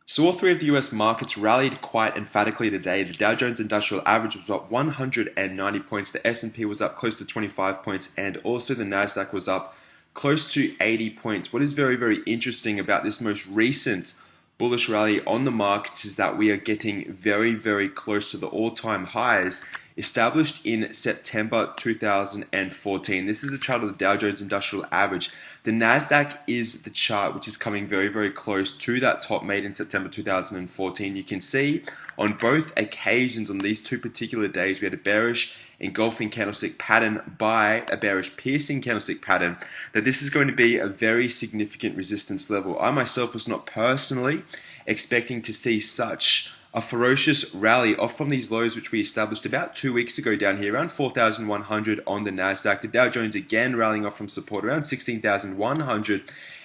So all three of the US markets rallied quite emphatically today. The Dow Jones Industrial Average was up 190 points, the S&P was up close to 25 points, and also the Nasdaq was up close to 80 points. What is very, very interesting about this most recent bullish rally on the markets is that we are getting very, very close to the all-time highs established in September 2014. This is a chart of the Dow Jones Industrial Average. The Nasdaq is the chart which is coming very, very close to that top made in September 2014. You can see on both occasions on these two particular days we had a bearish engulfing candlestick pattern by a bearish piercing candlestick pattern, that this is going to be a very significant resistance level. I myself was not personally expecting to see such a ferocious rally off from these lows which we established about 2 weeks ago down here around 4,100 on the Nasdaq. The Dow Jones again rallying off from support around 16,100,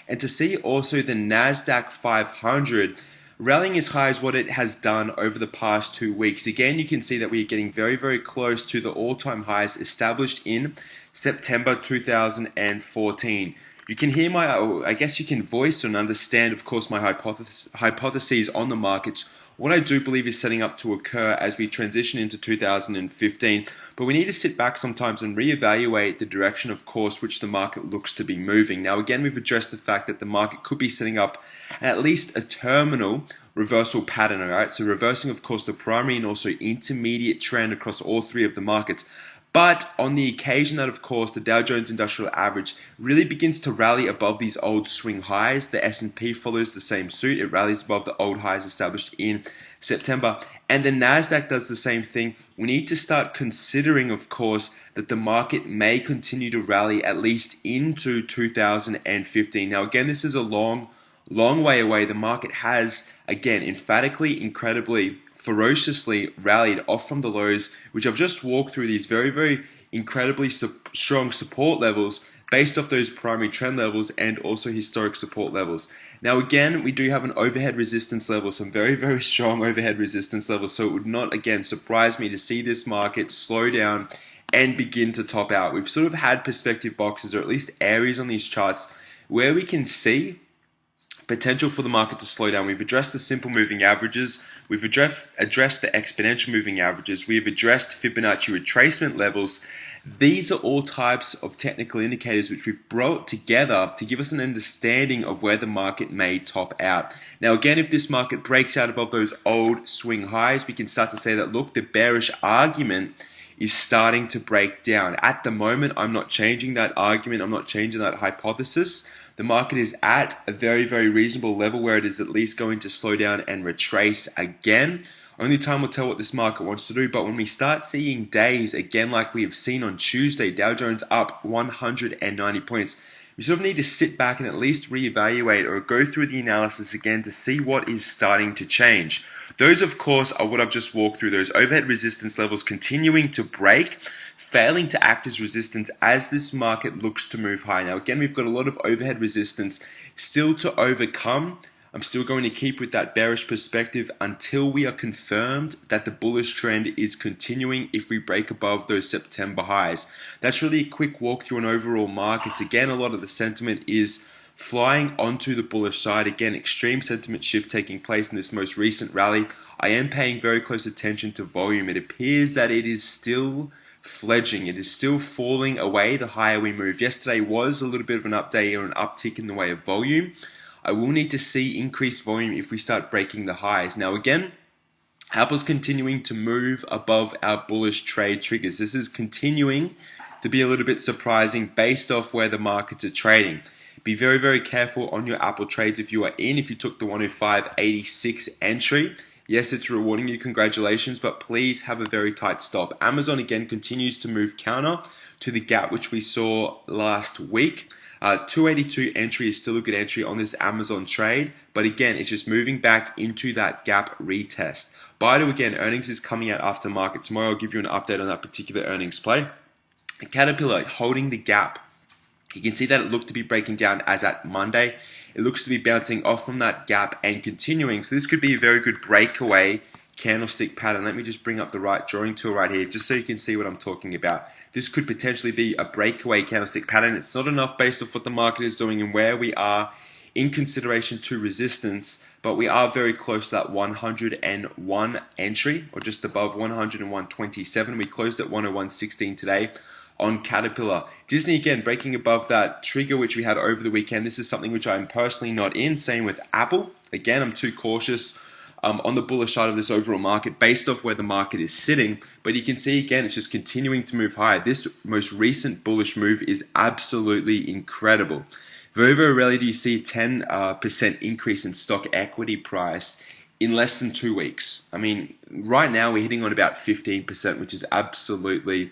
and to see also the Nasdaq 500 rallying as high as what it has done over the past 2 weeks. Again, you can see that we are getting very, very close to the all-time highs established in September 2014. You can hear I guess you can voice and understand, of course, my hypotheses on the markets. What I do believe is setting up to occur as we transition into 2015, but we need to sit back sometimes and reevaluate the direction, of course, which the market looks to be moving. Now, again, we've addressed the fact that the market could be setting up at least a terminal reversal pattern, all right? So reversing, of course, the primary and also intermediate trend across all three of the markets. But on the occasion that, of course, the Dow Jones Industrial Average really begins to rally above these old swing highs, the S&P follows the same suit. It rallies above the old highs established in September. And the Nasdaq does the same thing. We need to start considering, of course, that the market may continue to rally at least into 2015. Now, again, this is a long way away. The market has, again, emphatically, incredibly, ferociously rallied off from the lows, which I've just walked through, these very, very incredibly strong support levels based off those primary trend levels and also historic support levels. Now, again, we do have an overhead resistance level, some very, very strong overhead resistance levels, so it would not, again, surprise me to see this market slow down and begin to top out. We've sort of had perspective boxes, or at least areas on these charts where we can see potential for the market to slow down. We've addressed the simple moving averages, we've addressed the exponential moving averages, we've addressed Fibonacci retracement levels. These are all types of technical indicators which we've brought together to give us an understanding of where the market may top out. Now, again, if this market breaks out above those old swing highs, we can start to say that, look, the bearish argument is starting to break down. At the moment, I'm not changing that argument, I'm not changing that hypothesis. The market is at a very, very reasonable level where it is at least going to slow down and retrace again. Only time will tell what this market wants to do, but when we start seeing days, again, like we have seen on Tuesday, Dow Jones up 190 points, we sort of need to sit back and at least reevaluate or go through the analysis again to see what is starting to change. Those, of course, are what I've just walked through, those overhead resistance levels continuing to break, failing to act as resistance as this market looks to move high. Now, again, we've got a lot of overhead resistance still to overcome. I'm still going to keep with that bearish perspective until we are confirmed that the bullish trend is continuing if we break above those September highs. That's really a quick walkthrough on overall markets. Again, a lot of the sentiment is flying onto the bullish side. Again, extreme sentiment shift taking place in this most recent rally. I am paying very close attention to volume. It appears that it is still fledging. It is still falling away the higher we move. Yesterday was a little bit of an update or an uptick in the way of volume. I will need to see increased volume if we start breaking the highs. Now, again, Apple's continuing to move above our bullish trade triggers. This is continuing to be a little bit surprising based off where the markets are trading. Be very, very careful on your Apple trades if you are in. If you took the 105.86 entry, yes, it's rewarding you, congratulations, but please have a very tight stop. Amazon, again, continues to move counter to the gap which we saw last week. 282 entry is still a good entry on this Amazon trade, but again, it's just moving back into that gap retest. Baidu, again, earnings is coming out after market. Tomorrow I'll give you an update on that particular earnings play. Caterpillar holding the gap. You can see that it looked to be breaking down as at Monday. It looks to be bouncing off from that gap and continuing. So this could be a very good breakaway candlestick pattern. Let me just bring up the right drawing tool right here just so you can see what I'm talking about. This could potentially be a breakaway candlestick pattern. It's not enough based off what the market is doing and where we are in consideration to resistance, but we are very close to that 101 entry, or just above 101.27. We closed at 101.16 today on Caterpillar. Disney again breaking above that trigger which we had over the weekend. This is something which I'm personally not in. Same with Apple. Again, I'm too cautious on the bullish side of this overall market based off where the market is sitting. But you can see again, it's just continuing to move higher. This most recent bullish move is absolutely incredible. Very, very rarely do you see a 10% increase in stock equity price in less than 2 weeks. I mean, right now we're hitting on about 15%, which is absolutely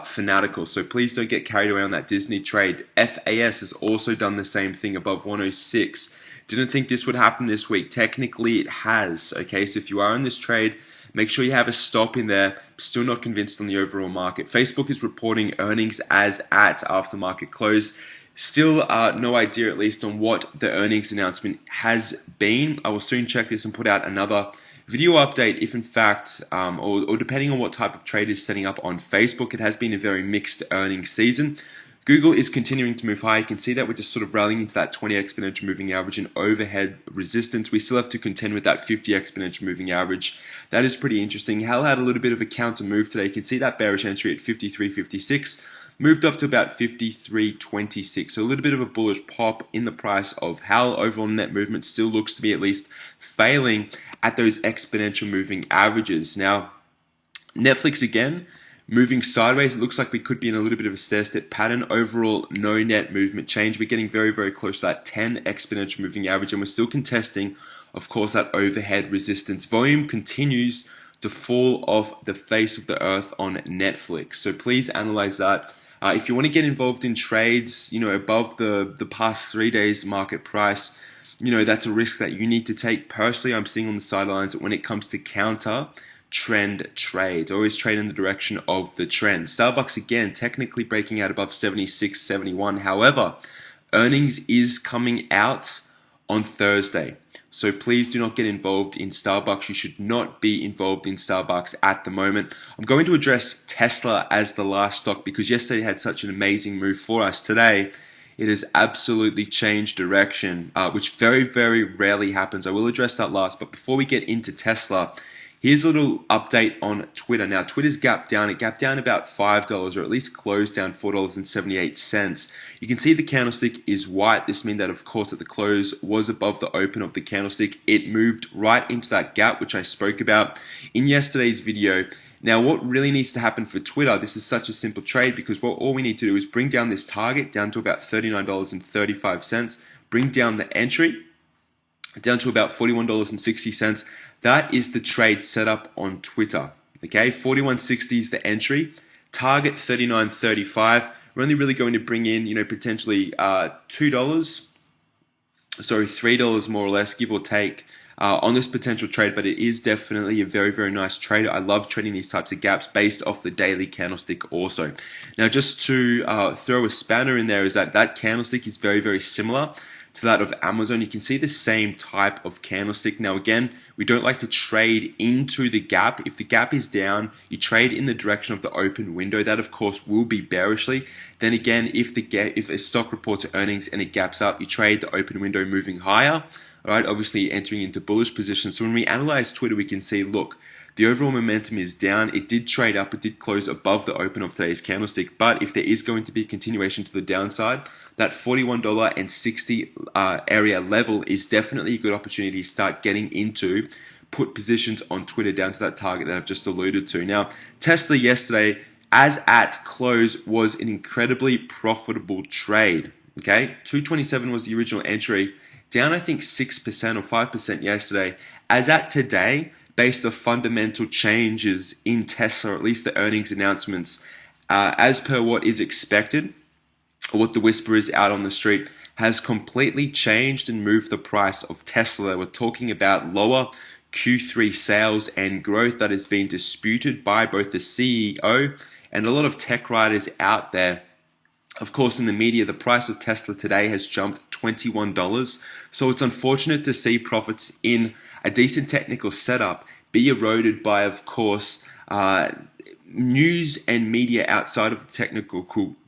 fanatical. So please don't get carried away on that Disney trade. FAS has also done the same thing above 106. Didn't think this would happen this week. Technically, it has. Okay, so if you are in this trade, make sure you have a stop in there. Still not convinced on the overall market. Facebook is reporting earnings as at after market close. Still no idea, at least, on what the earnings announcement has been. I will soon check this and put out another video update if in fact, or depending on what type of trade is setting up on Facebook. It has been a very mixed earnings season. Google is continuing to move high. You can see that we're just sort of rallying into that 20 exponential moving average and overhead resistance. We still have to contend with that 50 exponential moving average. That is pretty interesting. HAL had a little bit of a counter move today. You can see that bearish entry at 53.56. Moved up to about 53.26. So a little bit of a bullish pop in the price of HAL. Overall net movement still looks to be at least failing at those exponential moving averages. Now, Netflix again, moving sideways. It looks like we could be in a little bit of a stair-step pattern. Overall, no net movement change. We're getting very, very close to that 10 exponential moving average, and we're still contesting, of course, that overhead resistance. Volume continues to fall off the face of the earth on Netflix. So please analyze that. If you want to get involved in trades, above the past 3 days market price, that's a risk that you need to take. Personally, I'm seeing on the sidelines that when it comes to counter trend trades, always trade in the direction of the trend. Starbucks again technically breaking out above 76.71. However, earnings is coming out on Thursday, so please do not get involved in Starbucks. You should not be involved in Starbucks at the moment. I'm going to address Tesla as the last stock because yesterday had such an amazing move for us. Today it has absolutely changed direction, which very, very rarely happens. I will address that last, but before we get into Tesla, here's a little update on Twitter. Now, Twitter's gapped down. It gapped down about $5, or at least closed down $4.78. You can see the candlestick is white. This means that, of course, at the close was above the open of the candlestick. It moved right into that gap, which I spoke about in yesterday's video. Now, what really needs to happen for Twitter, this is such a simple trade because all we need to do is bring down this target down to about $39.35, bring down the entry down to about $41.60. That is the trade setup on Twitter. Okay, 41.60 is the entry, target 39.35. We're only really going to bring in, potentially $3 more or less, give or take, on this potential trade, but it is definitely a very, very nice trade. I love trading these types of gaps based off the daily candlestick also. Now, just to throw a spanner in there is that candlestick is very, very similar to that of Amazon. You can see the same type of candlestick. Now again, we don't like to trade into the gap. If the gap is down, you trade in the direction of the open window. That of course will be bearishly. Then again, if a stock reports earnings and it gaps up, you trade the open window moving higher. All right, obviously entering into bullish positions. So when we analyze Twitter, we can see, look, the overall momentum is down. It did trade up. It did close above the open of today's candlestick. But if there is going to be a continuation to the downside, that $41.60 area level is definitely a good opportunity to start getting into put positions on Twitter down to that target that I've just alluded to. Now, Tesla yesterday, as at close, was an incredibly profitable trade. Okay, 227 was the original entry, down I think 6% or 5% yesterday. As at today, based on fundamental changes in Tesla, or at least the earnings announcements, as per what is expected, or what the whisper is out on the street, has completely changed and moved the price of Tesla. We're talking about lower Q3 sales and growth that has been disputed by both the CEO and a lot of tech writers out there. Of course, in the media, the price of Tesla today has jumped $21. So it's unfortunate to see profits in a decent technical setup be eroded by, of course, news and media outside of the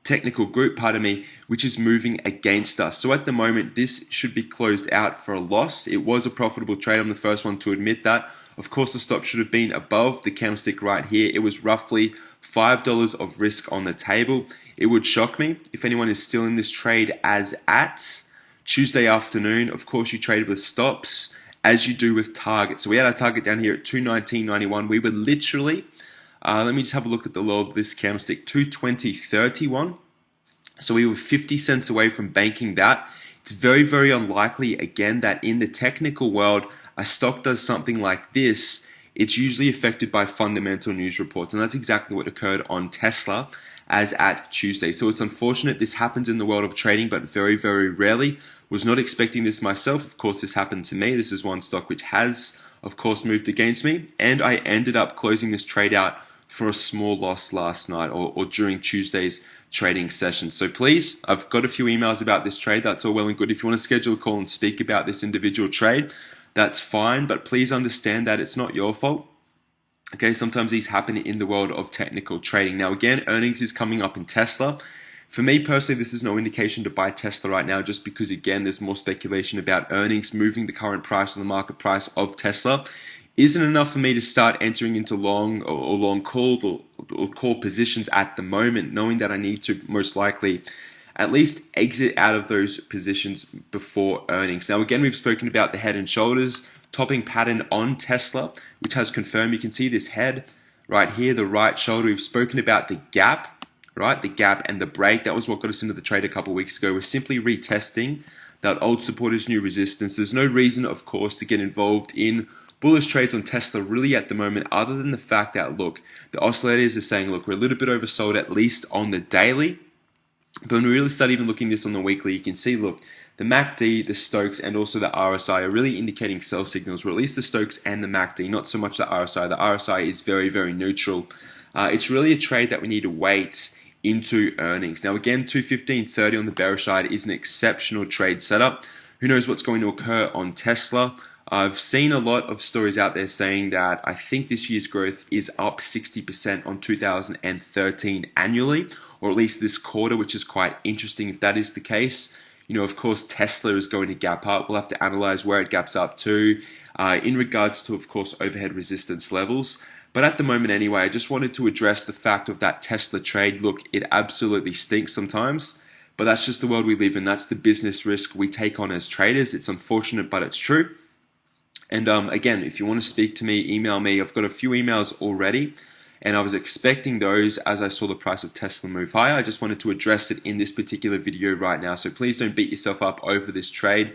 technical group, pardon me, which is moving against us. So at the moment, this should be closed out for a loss. It was a profitable trade. I'm the first one to admit that. Of course, the stop should have been above the candlestick right here. It was roughly $5 of risk on the table. It would shock me if anyone is still in this trade as at Tuesday afternoon. Of course, you trade with stops as you do with target. So we had our target down here at 219.91. We were literally, let me just have a look at the low of this candlestick, 220.31. So we were 50 cents away from banking that. It's very, very unlikely, again, that in the technical world, a stock does something like this. It's usually affected by fundamental news reports, and that's exactly what occurred on Tesla as at Tuesday. So it's unfortunate this happens in the world of trading, but very, very rarely. Was not expecting this myself. Of course, this happened to me. This is one stock which has, of course, moved against me, and I ended up closing this trade out for a small loss last night or during Tuesday's trading session. So please, I've got a few emails about this trade. That's all well and good. If you want to schedule a call and speak about this individual trade, that's fine, but please understand that it's not your fault. Okay, sometimes these happen in the world of technical trading. Now again, earnings is coming up in Tesla. For me personally, this is no indication to buy Tesla right now, just because again, there's more speculation about earnings moving the current price or the market price of Tesla. Isn't enough for me to start entering into long or long call or call positions at the moment, knowing that I need to most likely at least exit out of those positions before earnings. Now again, we've spoken about the head and shoulders topping pattern on Tesla, which has confirmed. You can see this head right here, the right shoulder. We've spoken about the gap, right? The gap and the break. That was what got us into the trade a couple of weeks ago. We're simply retesting that old support is new resistance. There's no reason, of course, to get involved in bullish trades on Tesla really at the moment, other than the fact that, look, the oscillators are saying, look, we're a little bit oversold, at least on the daily. But when we really start even looking at this on the weekly, you can see, look, the MACD, the Stokes, and also the RSI are really indicating sell signals, or at least the Stokes and the MACD, not so much the RSI. The RSI is very, very neutral. It's really a trade that we need to wait into earnings. Now again, 215.30 on the bearish side is an exceptional trade setup. Who knows what's going to occur on Tesla? I've seen a lot of stories out there saying that I think this year's growth is up 60% on 2013 annually, or at least this quarter, which is quite interesting if that is the case. You know, of course, Tesla is going to gap up. We'll have to analyze where it gaps up to in regards to, of course, overhead resistance levels. But at the moment anyway, I just wanted to address the fact of that Tesla trade. Look, it absolutely stinks sometimes, but that's just the world we live in. That's the business risk we take on as traders. It's unfortunate, but it's true. And again, if you want to speak to me, email me. I've got a few emails already, and I was expecting those as I saw the price of Tesla move higher. I just wanted to address it in this particular video right now. So please don't beat yourself up over this trade.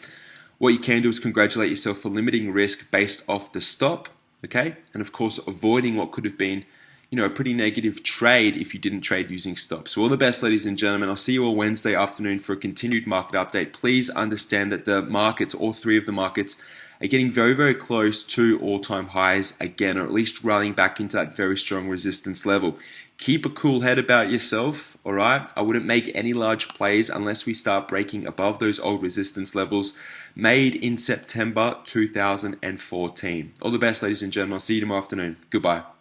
What you can do is congratulate yourself for limiting risk based off the stop, okay? And of course, avoiding what could have been, you know, a pretty negative trade if you didn't trade using stops. So all the best, ladies and gentlemen. I'll see you all Wednesday afternoon for a continued market update. Please understand that the markets, all three of the markets, are getting very, very close to all-time highs again, or at least rallying back into that very strong resistance level. Keep a cool head about yourself, all right? I wouldn't make any large plays unless we start breaking above those old resistance levels made in September 2014. All the best, ladies and gentlemen. I'll see you tomorrow afternoon. Goodbye.